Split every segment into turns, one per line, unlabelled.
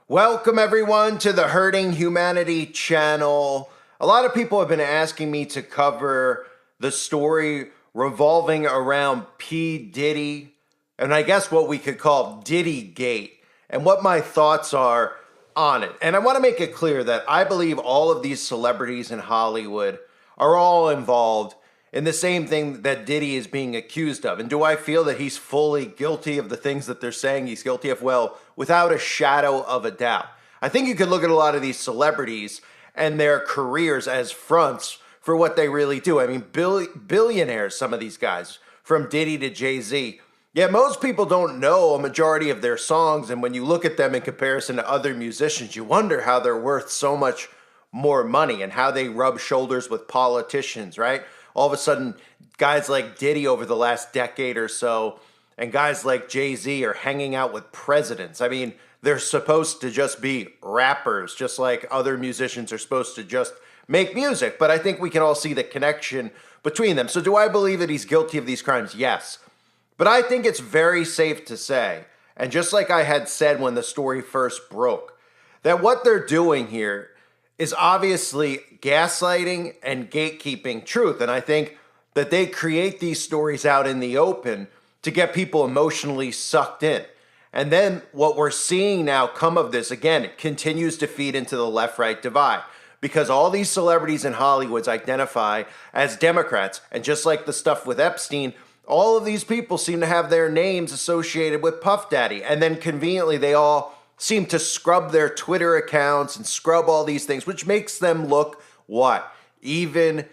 Welcome everyone to the Hurting Humanity channel. A lot of people have been asking me to cover the story revolving around P. Diddy, and I guess what we could call Diddy Gate, and what my thoughts are on it. And I want to make it clear that I believe all of these celebrities in Hollywood are all involved in the same thing that Diddy is being accused of. And do I feel that he's fully guilty of the things that they're saying he's guilty of? Well, without a shadow of a doubt. I think you could look at a lot of these celebrities and their careers as fronts for what they really do. I mean, billionaires, some of these guys, from Diddy to Jay-Z. Yet most people don't know a majority of their songs, and when you look at them in comparison to other musicians, you wonder how they're worth so much more money and how they rub shoulders with politicians, right? All of a sudden, guys like Diddy over the last decade or so and guys like Jay-Z are hanging out with presidents. I mean, they're supposed to just be rappers, just like other musicians are supposed to just make music. But I think we can all see the connection between them. So do I believe that he's guilty of these crimes? Yes. But I think it's very safe to say, and just like I had said when the story first broke, that what they're doing here is obviously gaslighting and gatekeeping truth. And I think that they create these stories out in the open to get people emotionally sucked in. And then what we're seeing now come of this, again, it continues to feed into the left-right divide. Because all these celebrities in Hollywood identify as Democrats. And just like the stuff with Epstein, all of these people seem to have their names associated with Puff Daddy. And then conveniently, they all seem to scrub their Twitter accounts and scrub all these things, which makes them look what? Even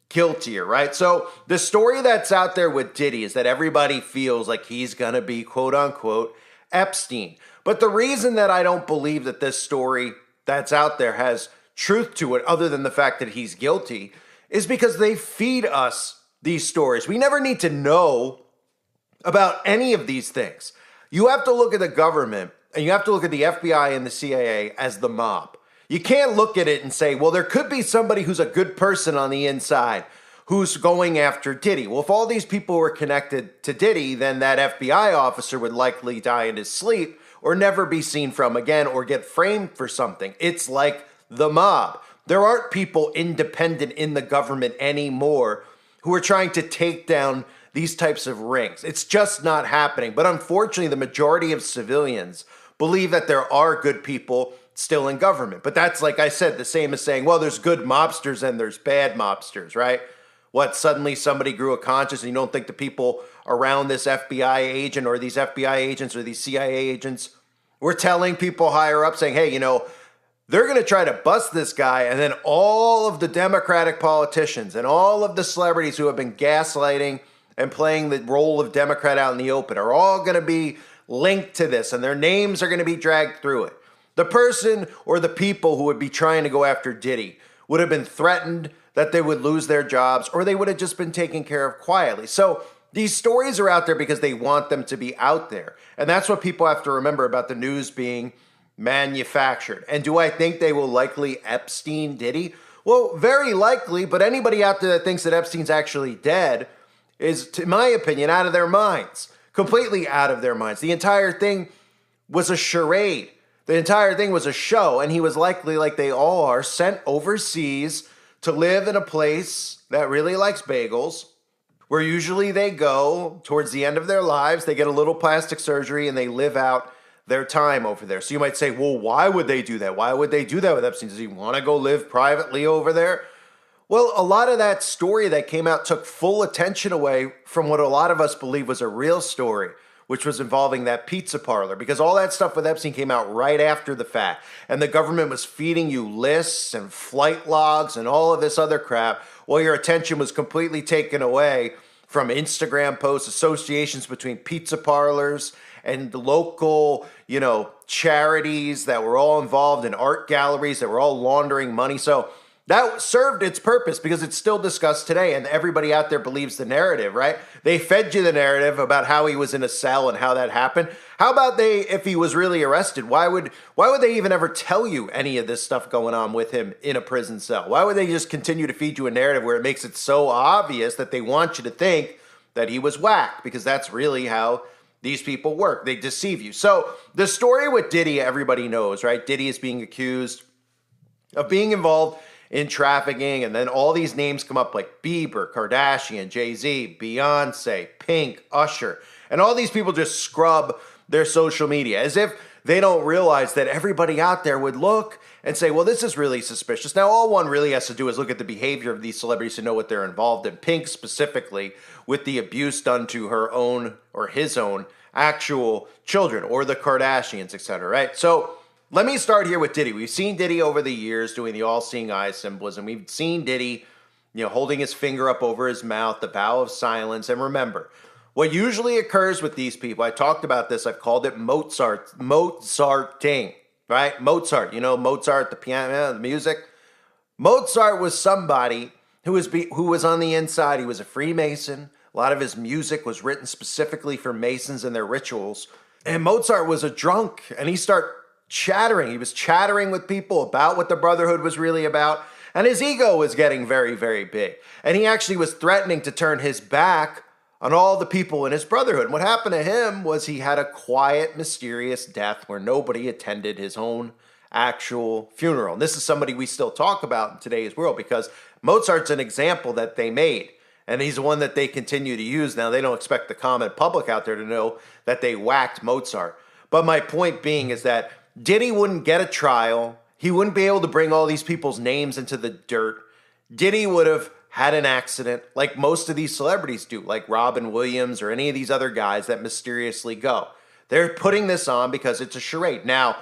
guiltier, right? So the story that's out there with Diddy is that everybody feels like he's gonna be quote unquote Epstein. But the reason that I don't believe that this story that's out there has truth to it, other than the fact that he's guilty, is because they feed us these stories. We never need to know about any of these things. You have to look at the government and you have to look at the FBI and the CIA as the mob. You can't look at it and say, well, there could be somebody who's a good person on the inside who's going after Diddy. Well, if all these people were connected to Diddy, then that FBI officer would likely die in his sleep or never be seen from again or get framed for something. It's like the mob. There aren't people independent in the government anymore who are trying to take down these types of rings. It's just not happening. But unfortunately, the majority of civilians believe that there are good people still in government. But that's, like I said, the same as saying, well, there's good mobsters and there's bad mobsters, right? What, suddenly somebody grew a conscience and you don't think the people around this FBI agent or these FBI agents or these CIA agents were telling people higher up saying, hey, they're going to try to bust this guy, and then all of the Democratic politicians and all of the celebrities who have been gaslighting and playing the role of Democrat out in the open are all going to be linked to this, and their names are going to be dragged through it. The person or the people who would be trying to go after Diddy would have been threatened that they would lose their jobs, or they would have just been taken care of quietly. So these stories are out there because they want them to be out there. And that's what people have to remember about the news being manufactured. And do I think they will likely Epstein Diddy? Well, very likely, but anybody out there that thinks that Epstein's actually dead is, in my opinion, out of their minds. Completely out of their minds. The entire thing was a charade. The entire thing was a show, and he was likely, like they all are, sent overseas to live in a place that really likes bagels, where usually they go towards the end of their lives, they get a little plastic surgery, and they live out their time over there. So you might say, well, why would they do that? Why would they do that with Epstein? Does he want to go live privately over there? Well, a lot of that story that came out took full attention away from what a lot of us believe was a real story, which was involving that pizza parlor, because all that stuff with Epstein came out right after the fact. And the government was feeding you lists and flight logs and all of this other crap while your attention was completely taken away from Instagram posts, associations between pizza parlors and the local, charities that were all involved in art galleries that were all laundering money. So that served its purpose because it's still discussed today, and everybody out there believes the narrative, right? They fed you the narrative about how he was in a cell and how that happened. How about if he was really arrested? Why would they even ever tell you any of this stuff going on with him in a prison cell? Why would they just continue to feed you a narrative where it makes it so obvious that they want you to think that he was whacked? Because that's really how these people work. They deceive you. So the story with Diddy, everybody knows, right? Diddy is being accused of being involved in trafficking, and then all these names come up like Bieber, Kardashian, Jay-Z, Beyonce, Pink, Usher, and all these people just scrub their social media as if they don't realize that everybody out there would look and say, well, this is really suspicious. Now, all one really has to do is look at the behavior of these celebrities to know what they're involved in. Pink specifically, with the abuse done to her own or his own actual children, or the Kardashians, etc., right? So let me start here with Diddy. We've seen Diddy over the years doing the all-seeing eye symbolism. We've seen Diddy, holding his finger up over his mouth, the vow of silence. And remember, what usually occurs with these people, I talked about this, I've called it Mozarting, right? Mozart, Mozart, the piano, the music. Mozart was somebody who was on the inside. He was a Freemason. A lot of his music was written specifically for Masons and their rituals. And Mozart was a drunk, and he started chattering. He was chattering with people about what the Brotherhood was really about, and his ego was getting very, very big. And he actually was threatening to turn his back on all the people in his Brotherhood. And what happened to him was he had a quiet, mysterious death where nobody attended his own actual funeral. And this is somebody we still talk about in today's world because Mozart's an example that they made. And he's the one that they continue to use. Now, they don't expect the common public out there to know that they whacked Mozart. But my point being is that Diddy wouldn't get a trial. He wouldn't be able to bring all these people's names into the dirt. Diddy would have had an accident like most of these celebrities do, like Robin Williams or any of these other guys that mysteriously go. They're putting this on because it's a charade. Now,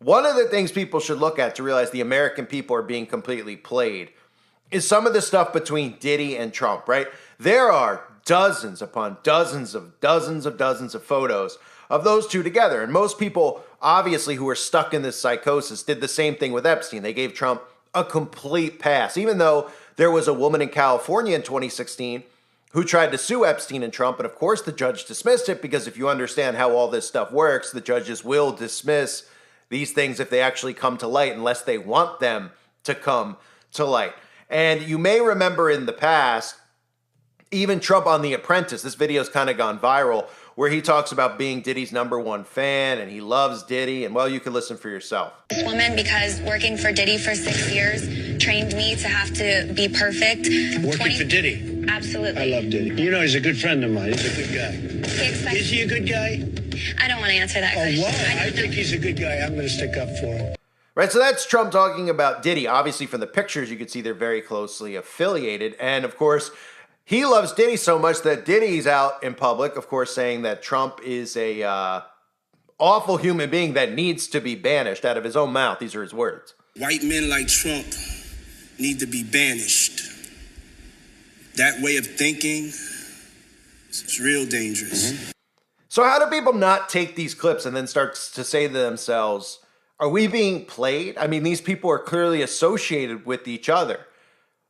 one of the things people should look at to realize the American people are being completely played is some of the stuff between Diddy and Trump, right? There are dozens upon dozens of photos of those two together. And most people, obviously, who are stuck in this psychosis did the same thing with Epstein. They gave Trump a complete pass, even though there was a woman in California in 2016 who tried to sue Epstein and Trump. And of course, the judge dismissed it because if you understand how all this stuff works, the judges will dismiss these things if they actually come to light unless they want them to come to light. And you may remember in the past, even Trump on The Apprentice, this video's kind of gone viral, where he talks about being Diddy's #1 fan and he loves Diddy. And well, you can listen for yourself.
This woman, because working for Diddy for 6 years, trained me to have to be perfect.
Working for Diddy?
Absolutely.
I love Diddy. You know, he's a good friend of mine. He's a good guy. Is he a good guy?
I don't want to answer that question.
Oh, wow. I think he's a good guy. I'm going to stick up for him.
Right, so that's Trump talking about Diddy. Obviously, from the pictures, you can see they're very closely affiliated. And of course, he loves Diddy so much that Diddy's out in public, of course, saying that Trump is a awful human being that needs to be banished out of his own mouth. These are his words.
White men like Trump need to be banished. That way of thinking is real dangerous.
Mm-hmm. So how do people not take these clips and then start to say to themselves, are we being played? I mean, these people are clearly associated with each other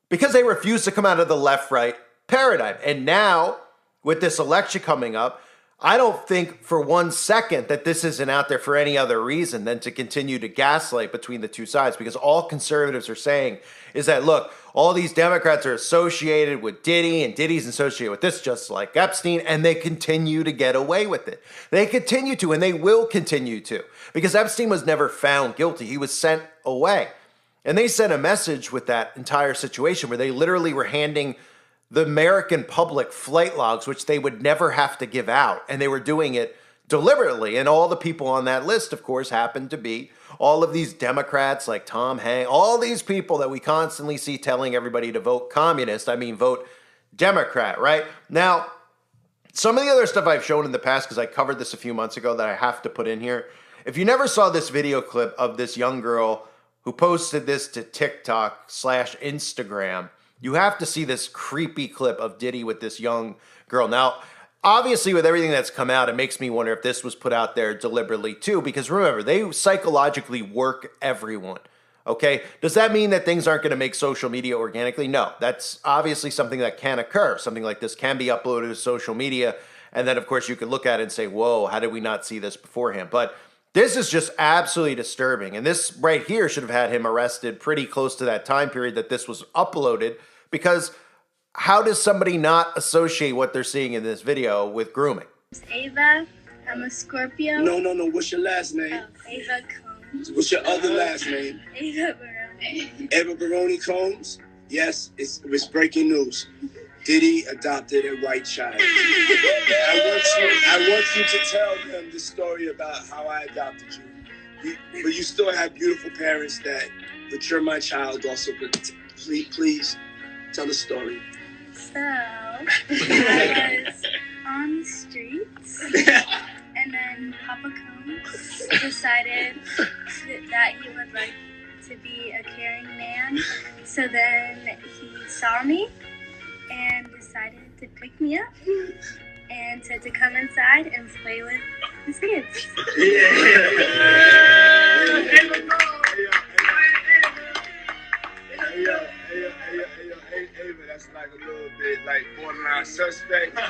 because they refuse to come out of the left-right paradigm. And now, with this election coming up, I don't think for 1 second that this isn't out there for any other reason than to continue to gaslight between the two sides, because all conservatives are saying is that, look, all these Democrats are associated with Diddy and Diddy's associated with this, just like Epstein, and they continue to get away with it. They continue to, and they will continue to, because Epstein was never found guilty. He was sent away. And they sent a message with that entire situation where they literally were handing the American public flight logs, which they would never have to give out. And they were doing it deliberately. And all the people on that list, of course, happened to be all of these Democrats like Tom Hanks, all these people that we constantly see telling everybody to vote communist. I mean, vote Democrat, right? Now, some of the other stuff I've shown in the past, because I covered this a few months ago that I have to put in here. If you never saw this video clip of this young girl who posted this to TikTok/Instagram, you have to see this creepy clip of Diddy with this young girl. Now, obviously, with everything that's come out, it makes me wonder if this was put out there deliberately too, because remember, they psychologically work everyone, okay? Does that mean that things aren't going to make social media organically? No, that's obviously something that can occur. Something like this can be uploaded to social media, and then, of course, you could look at it and say, whoa, how did we not see this beforehand? But this is just absolutely disturbing. And this right here should have had him arrested pretty close to that time period that this was uploaded, because how does somebody not associate what they're seeing in this video with grooming?
Ava, I'm a Scorpio.
No. What's your last name?
Ava Combs.
What's your other last name?
Ava Baroni.
Eva Baroni Combs? Yes, it's breaking news. Diddy adopted a white child. I want you to tell them the story about how I adopted you. But you still have beautiful parents but you're my child also. But please tell the story.
So, I was on the streets, and then Papa Combs decided that he would like to be a caring man. So then he saw me and decided to pick me up and said to come inside and play with his kids.
Ava, that's like a little bit like borderline suspect. I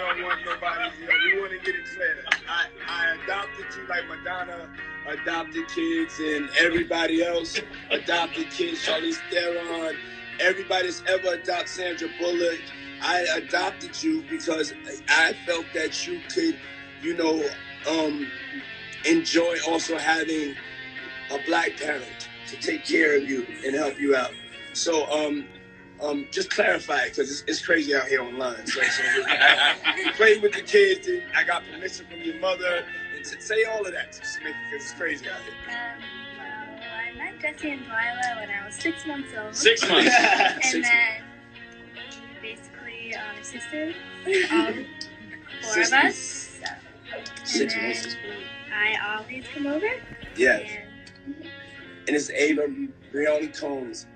don't want nobody, we want to get it clear. I adopted you like Madonna adopted kids and everybody else adopted kids, Charlize Theron, everybody that's ever adopted Sandra Bullock. I adopted you because I felt that you could, enjoy also having a black parent to take care of you and help you out. So, just clarify it because it's crazy out here online. So I played with the kids and I got permission from your mother and to say all of that just because it's crazy out here.
I met Jesse and Delilah when I was 6 months old.
6 months.
And then basically sisters, four of us. So.
6 months.
I always come over.
Yes. And it's Ava Brioni Combs.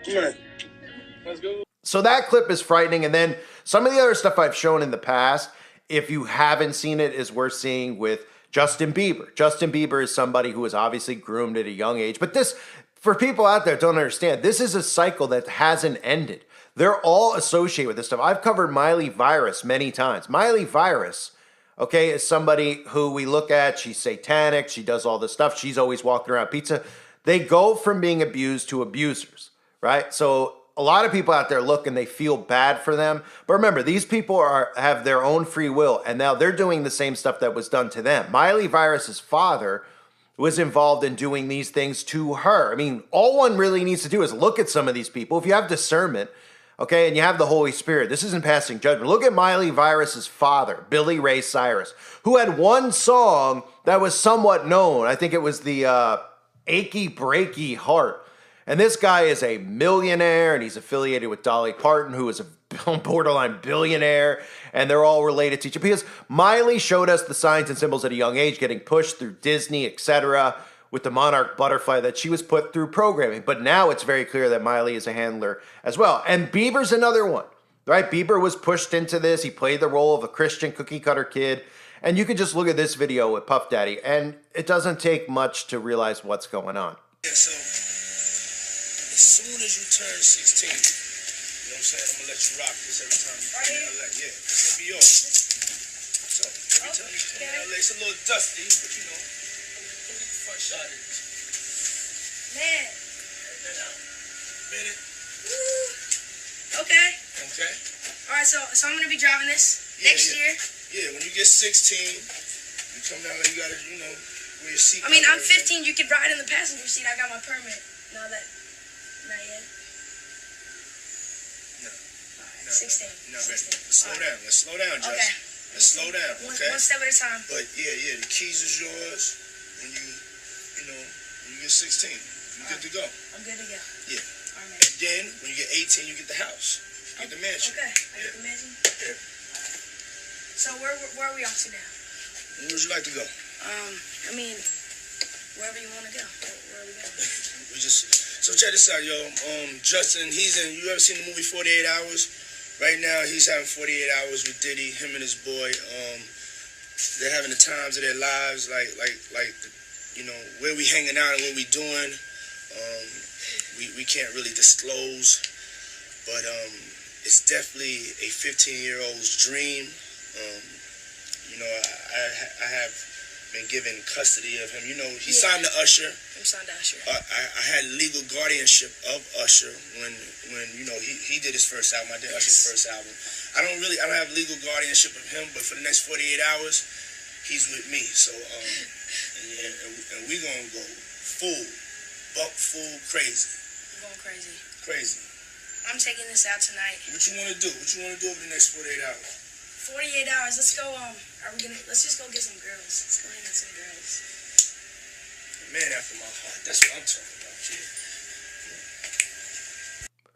Let's go.
So that clip is frightening. And then some of the other stuff I've shown in the past, if you haven't seen it, is worth seeing with Justin Bieber. Justin Bieber is somebody who was obviously groomed at a young age. But this, for people out there that don't understand, this is a cycle that hasn't ended. They're all associated with this stuff. I've covered Miley Virus many times. Miley Virus, okay, is somebody who we look at. She's satanic. She does all this stuff. She's always walking around pizza. They go from being abused to abusers, right? So a lot of people out there look and they feel bad for them. But remember, these people have their own free will, and now they're doing the same stuff that was done to them. Miley Virus's father was involved in doing these things to her. I mean, all one really needs to do is look at some of these people. If you have discernment, okay, and you have the Holy Spirit, this isn't passing judgment. Look at Miley Virus's father, Billy Ray Cyrus, who had one song that was somewhat known. I think it was the Achy Breaky Heart. And this guy is a millionaire, and he's affiliated with Dolly Parton, who is a borderline billionaire, and they're all related to each other. Because Miley showed us the signs and symbols at a young age, getting pushed through Disney, etc., with the monarch butterfly, that she was put through programming. But now it's very clear that Miley is a handler as well. And Bieber's another one, right? Bieber was pushed into this. He played the role of a Christian cookie cutter kid. And you can just look at this video with Puff Daddy, and it doesn't take much to realize what's going on.
Yeah, so as soon as you turn 16, you know what I'm saying? I'm gonna let you rock this every time you come in LA. Yeah, this gonna be yours. So every time you come in LA, it's a little dusty, but you know, we'll get the front shot of this.
Man.
Minute.
Okay.
Okay.
All right. So I'm gonna be driving this next year.
Yeah, when you get 16, you come down there, you gotta, wear your seat.
I mean, I'm 15. You could ride in the passenger seat. I got my permit. Not yet.
No.
16.
No,
16.
Let's slow down, Jess.
Okay.
Let's slow down, okay?
One step at a time.
But yeah, the keys is yours when you get 16. You're good to go.
I'm good to go.
Yeah.
All right, man.
And then when you get 18, you get the house. You get the mansion.
Okay. I get the mansion.
Yeah.
So where are we off to now?
Where would you like to go?
I mean, wherever you want to go. Where are we going?
So check this out, yo. Justin, you ever seen the movie 48 Hours? Right now, he's having 48 hours with Diddy, him and his boy. They're having the times of their lives, like where we hanging out and what we doing. We can't really disclose, but it's definitely a 15-year-old's dream. I have been given custody of him. He signed to Usher.
I'm signed to Usher.
I had legal guardianship of Usher when he did his first album. I did Usher's first album. I don't have legal guardianship of him, but for the next 48 hours, he's with me. So and we gonna go full crazy.
We're going crazy.
Crazy.
I'm taking this out tonight.
What you want to do? What you want to do over the next 48 hours?
48 hours. Let's go. Let's just go get some girls. Let's go hang with some girls.
A man after my heart. That's what I'm talking about, kid.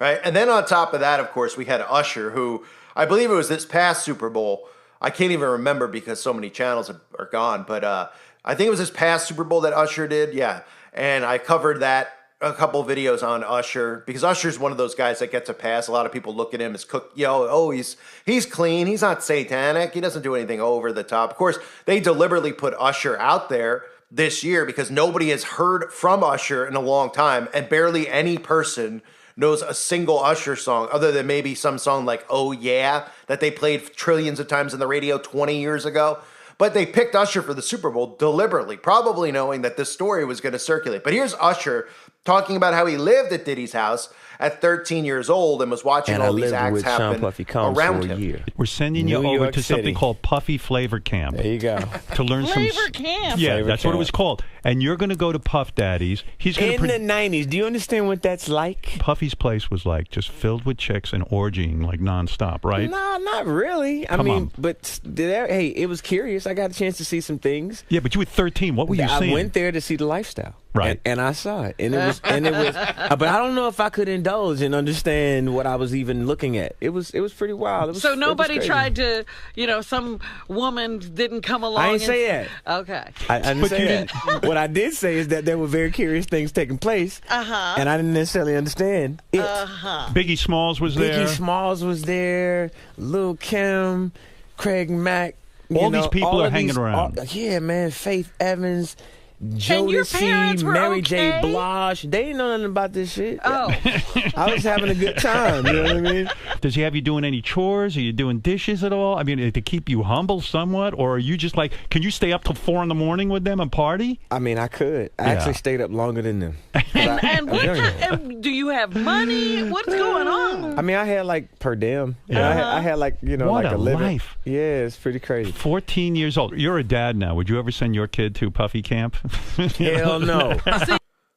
Right. And then on top of that, of course, we had Usher, who I believe it was this past Super Bowl. I can't even remember because so many channels are gone. But I think it was this past Super Bowl that Usher did. Yeah. And I covered that, a couple videos on Usher, because Usher's one of those guys that gets a pass. A lot of people look at him as he's clean. He's not satanic. He doesn't do anything over the top. Of course, they deliberately put Usher out there this year because nobody has heard from Usher in a long time, and barely any person knows a single Usher song other than maybe some song like Oh Yeah that they played trillions of times on the radio 20 years ago. But they picked Usher for the Super Bowl deliberately, probably knowing that this story was going to circulate. But here's Usher talking about how he lived at Diddy's house at 13 years old and was watching all these acts happen around him.
We're sending you over to something called Puffy Flavor Camp.
There you go.
To learn
Flavor Camp.
Yeah,
Flavor
that's
Camp.
what it was called. And you're going to go to Puff Daddy's. He's going
In the 90s, do you understand what that's like?
Puffy's place was like just filled with chicks and orgying like nonstop, right?
No, not really.
Come on.
But hey, it was curious. I got a chance to see some things.
Yeah, but you were 13. What were you seeing?
I went there to see the lifestyle.
Right.
And I saw it. And it was but I don't know if I could indulge and understand what I was even looking at. It was pretty wild.
So nobody tried to, some woman didn't come along.
I didn't say that.
Okay.
I didn't say that. What I did say is that there were very curious things taking place. And I didn't necessarily understand it.
Biggie Smalls was there.
Biggie Smalls was there. Lil' Kim, Craig Mack.
All these people are hanging around.
Yeah, man. Faith Evans.
And your parents
Jodeci,
were
Mary
okay?
J. Blige. They didn't know nothing about this shit.
Oh.
I was having a good time. You know what I mean?
Does he have you doing any chores? Are you doing dishes at all? I mean, to keep you humble somewhat? Or are you just like, can you stay up till 4 in the morning with them and party?
I mean, I could. I actually stayed up longer than them.
And do you have money? What's going on?
I mean, I had like per diem.
Yeah.
I had like,
What
like
a
living.
life.
Yeah, it's pretty crazy.
14 years old. You're a dad now. Would you ever send your kid to Puffy Camp?
Hell no.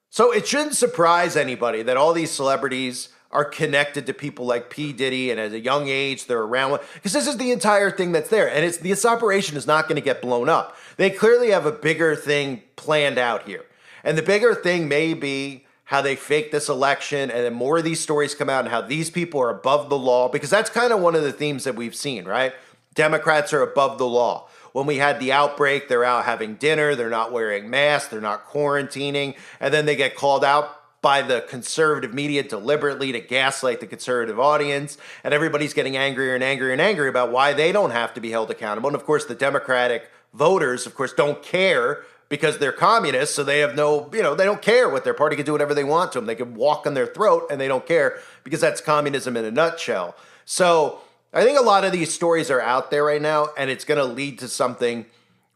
So it shouldn't surprise anybody that all these celebrities are connected to people like P. Diddy, and at a young age they're around, because this is the entire thing that's there, and this operation is not going to get blown up. They clearly have a bigger thing planned out here, and the bigger thing may be how they fake this election, and then more of these stories come out and how these people are above the law, because that's kind of one of the themes that we've seen, right? Democrats are above the law. When we had the outbreak, they're out having dinner, they're not wearing masks, they're not quarantining, and then they get called out by the conservative media deliberately to gaslight the conservative audience, and everybody's getting angrier and angrier and angrier about why they don't have to be held accountable. And of course, the Democratic voters, of course, don't care because they're communists, so they have no, they don't care what their party can do whatever they want to them. They can walk on their throat and they don't care because that's communism in a nutshell. So I think a lot of these stories are out there right now, and it's going to lead to something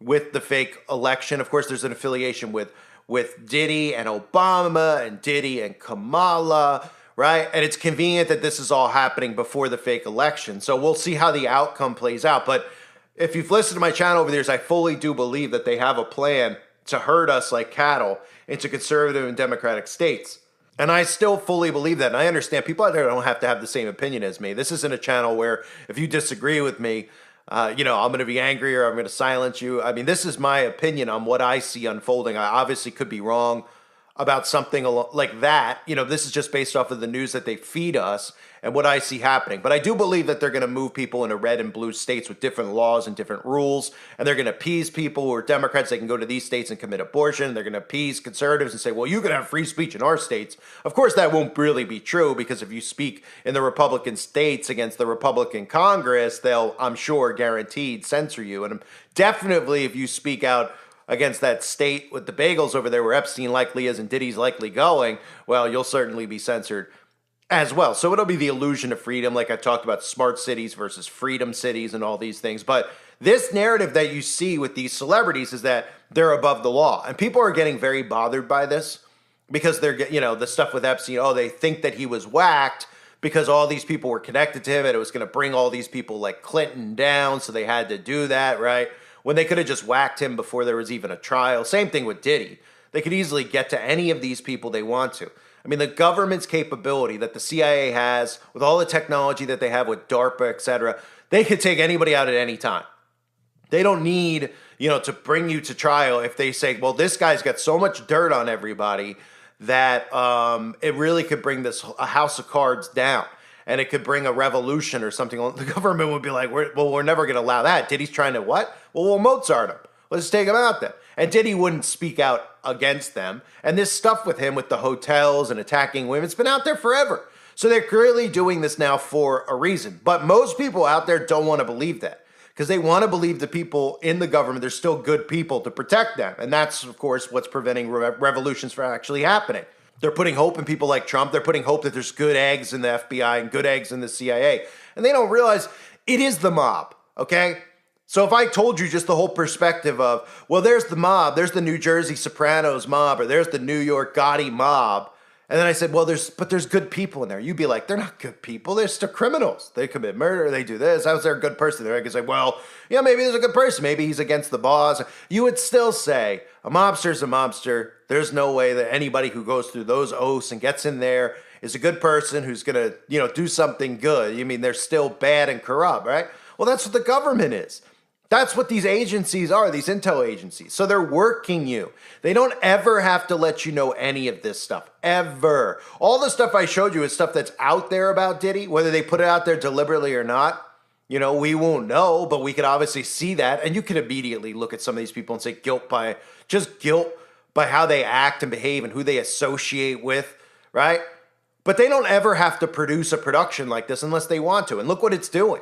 with the fake election. Of course, there's an affiliation with Diddy and Obama and Diddy and Kamala, right? And it's convenient that this is all happening before the fake election. So we'll see how the outcome plays out. But if you've listened to my channel over the years, I fully do believe that they have a plan to herd us like cattle into conservative and democratic states. And I still fully believe that. And I understand people out there don't have to have the same opinion as me. This isn't a channel where if you disagree with me, I'm going to be angry or I'm going to silence you. I mean, this is my opinion on what I see unfolding. I obviously could be wrong about something like that. This is just based off of the news that they feed us and what I see happening. But I do believe that they're going to move people into red and blue states with different laws and different rules. And they're going to appease people who are Democrats. They can go to these states and commit abortion. They're going to appease conservatives and say, well, you can have free speech in our states. Of course, that won't really be true, because if you speak in the Republican states against the Republican Congress, they'll, I'm sure, guaranteed censor you. And definitely if you speak out against that state with the bagels over there where Epstein likely is and Diddy's likely going, well, you'll certainly be censored as well. So it'll be the illusion of freedom, like I talked about smart cities versus freedom cities and all these things. But this narrative that you see with these celebrities is that they're above the law. And people are getting very bothered by this because they're, the stuff with Epstein, they think that he was whacked because all these people were connected to him and it was going to bring all these people like Clinton down. So they had to do that, right? when they could have just whacked him before there was even a trial. Same thing with Diddy. They could easily get to any of these people they want to. I mean, the government's capability that the CIA has with all the technology that they have with DARPA, et cetera, they could take anybody out at any time. They don't need, to bring you to trial if they say, well, this guy's got so much dirt on everybody that it really could bring a house of cards down. And it could bring a revolution or something. The government would be like, we're never going to allow that. Diddy's trying to what? Well, we'll Mozart him. Let's take him out then. And Diddy wouldn't speak out against them. And this stuff with him with the hotels and attacking women, it's been out there forever. So they're clearly doing this now for a reason. But most people out there don't want to believe that because they want to believe the people in the government, there's still good people to protect them. And that's, of course, what's preventing revolutions from actually happening. They're putting hope in people like Trump. They're putting hope that there's good eggs in the FBI and good eggs in the CIA. And they don't realize it is the mob, okay? So if I told you just the whole perspective of, well, there's the mob, there's the New Jersey Sopranos mob, or there's the New York Gotti mob, and then I said, well, there's good people in there. You'd be like, they're not good people. They're still criminals. They commit murder. They do this. How's there a good person there? I could say, well, yeah, maybe there's a good person. Maybe he's against the boss. You would still say a mobster's a mobster. There's no way that anybody who goes through those oaths and gets in there is a good person who's going to, do something good. You mean they're still bad and corrupt, right? Well, that's what the government is. That's what these agencies are, these intel agencies. So they're working you. They don't ever have to let you know any of this stuff, ever. All the stuff I showed you is stuff that's out there about Diddy, whether they put it out there deliberately or not. We won't know, but we could obviously see that. And you can immediately look at some of these people and say guilt by how they act and behave and who they associate with, right? But they don't ever have to produce a production like this unless they want to. And look what it's doing.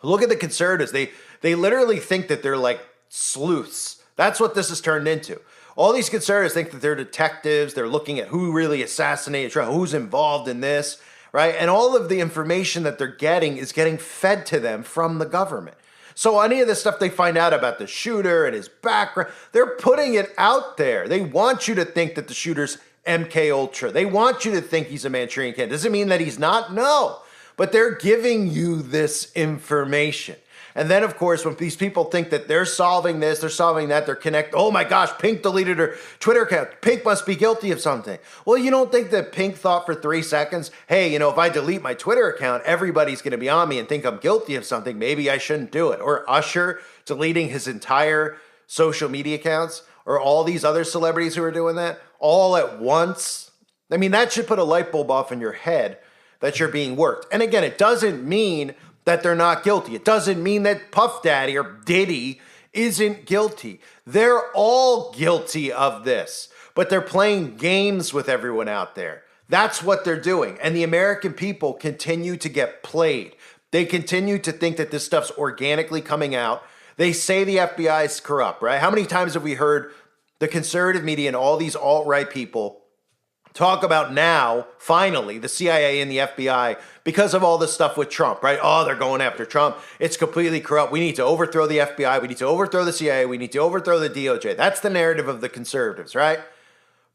Look at the conservatives. They literally think that they're like sleuths. That's what this has turned into. All these conservatives think that they're detectives. They're looking at who really assassinated Trump, who's involved in this, right? And all of the information that they're getting is getting fed to them from the government. So any of the stuff they find out about the shooter and his background, they're putting it out there. They want you to think that the shooter's MK Ultra. They want you to think he's a Manchurian Candidate. Does it mean that he's not? No. But they're giving you this information. And then, of course, when these people think that they're solving this, they're solving that, they're connected. Oh my gosh, Pink deleted her Twitter account. Pink must be guilty of something. Well, you don't think that Pink thought for 3 seconds, hey, if I delete my Twitter account, everybody's going to be on me and think I'm guilty of something. Maybe I shouldn't do it. Or Usher deleting his entire social media accounts, or all these other celebrities who are doing that all at once. I mean, that should put a light bulb off in your head that you're being worked. And again, it doesn't mean that they're not guilty. It doesn't mean that Puff Daddy or Diddy isn't guilty. They're all guilty of this, but they're playing games with everyone out there. That's what they're doing. And the American people continue to get played. They continue to think that this stuff's organically coming out. They say the FBI is corrupt, right? How many times have we heard the conservative media and all these alt-right people talk about now, finally, the CIA and the FBI, because of all this stuff with Trump, right? Oh, they're going after Trump. It's completely corrupt. We need to overthrow the FBI. We need to overthrow the CIA. We need to overthrow the DOJ. That's the narrative of the conservatives, right?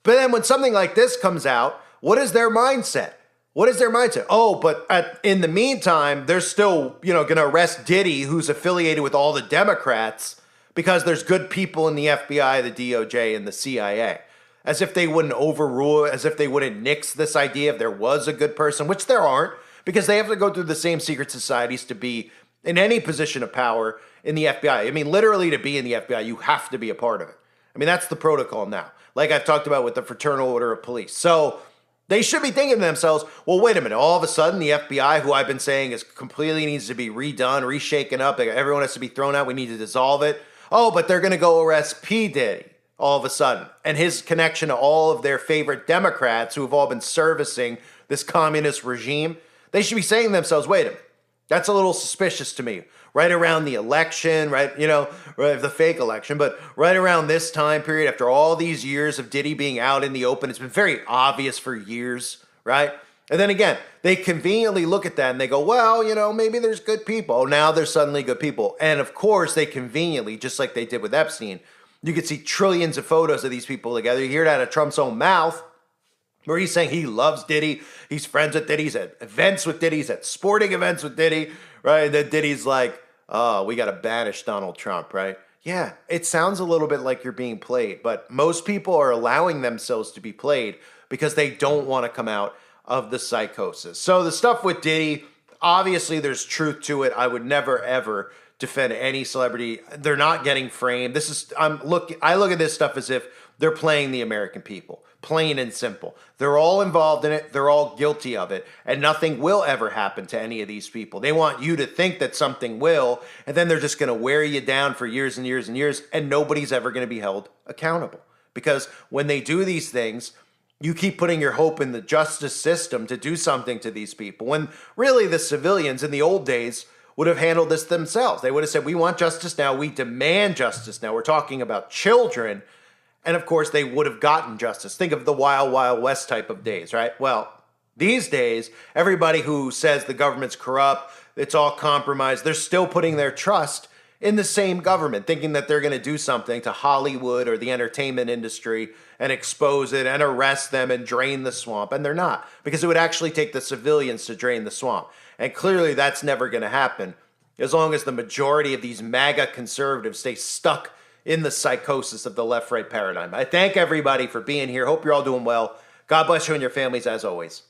But then when something like this comes out, what is their mindset? What is their mindset? Oh, but in the meantime, they're still, going to arrest Diddy, who's affiliated with all the Democrats, because there's good people in the FBI, the DOJ, and the CIA. As if they wouldn't overrule, as if they wouldn't nix this idea if there was a good person, which there aren't, because they have to go through the same secret societies to be in any position of power in the FBI. I mean, literally to be in the FBI, you have to be a part of it. I mean, that's the protocol now, like I've talked about with the Fraternal Order of Police. So they should be thinking to themselves, well, wait a minute, all of a sudden the FBI, who I've been saying is completely needs to be redone, reshaken up, everyone has to be thrown out, we need to dissolve it. Oh, but they're going to go arrest P. Diddy. All of a sudden, and his connection to all of their favorite Democrats who have all been servicing this communist regime, they should be saying to themselves, wait a minute, that's a little suspicious to me. Right around the election, right, the fake election, but right around this time period, after all these years of Diddy being out in the open, it's been very obvious for years, right? And then again, they conveniently look at that and they go, well, maybe there's good people. Oh, now there's suddenly good people. And of course, they conveniently, just like they did with Epstein, you could see trillions of photos of these people together. You hear it out of Trump's own mouth, where he's saying he loves Diddy. He's friends with Diddy. He's at events with Diddy. He's at sporting events with Diddy, right? And then Diddy's like, oh, we got to banish Donald Trump, right? Yeah, it sounds a little bit like you're being played, but most people are allowing themselves to be played because they don't want to come out of the psychosis. So the stuff with Diddy, obviously there's truth to it. I would never ever defend any celebrity. They're not getting framed. I look at this stuff as if they're playing the American people. Plain and simple. They're all involved in it. They're all guilty of it. And nothing will ever happen to any of these people. They want you to think that something will, and then they're just going to wear you down for years and years and years, and nobody's ever going to be held accountable. Because when they do these things, you keep putting your hope in the justice system to do something to these people, when really the civilians in the old days would have handled this themselves. They would have said, we want justice now. We demand justice now. We're talking about children. And of course, they would have gotten justice. Think of the Wild Wild West type of days, right? Well, these days, everybody who says the government's corrupt, it's all compromised, they're still putting their trust in the same government, thinking that they're going to do something to Hollywood or the entertainment industry and expose it and arrest them and drain the swamp. And they're not, because it would actually take the civilians to drain the swamp. And clearly that's never going to happen as long as the majority of these MAGA conservatives stay stuck in the psychosis of the left-right paradigm. I thank everybody for being here. Hope you're all doing well. God bless you and your families as always.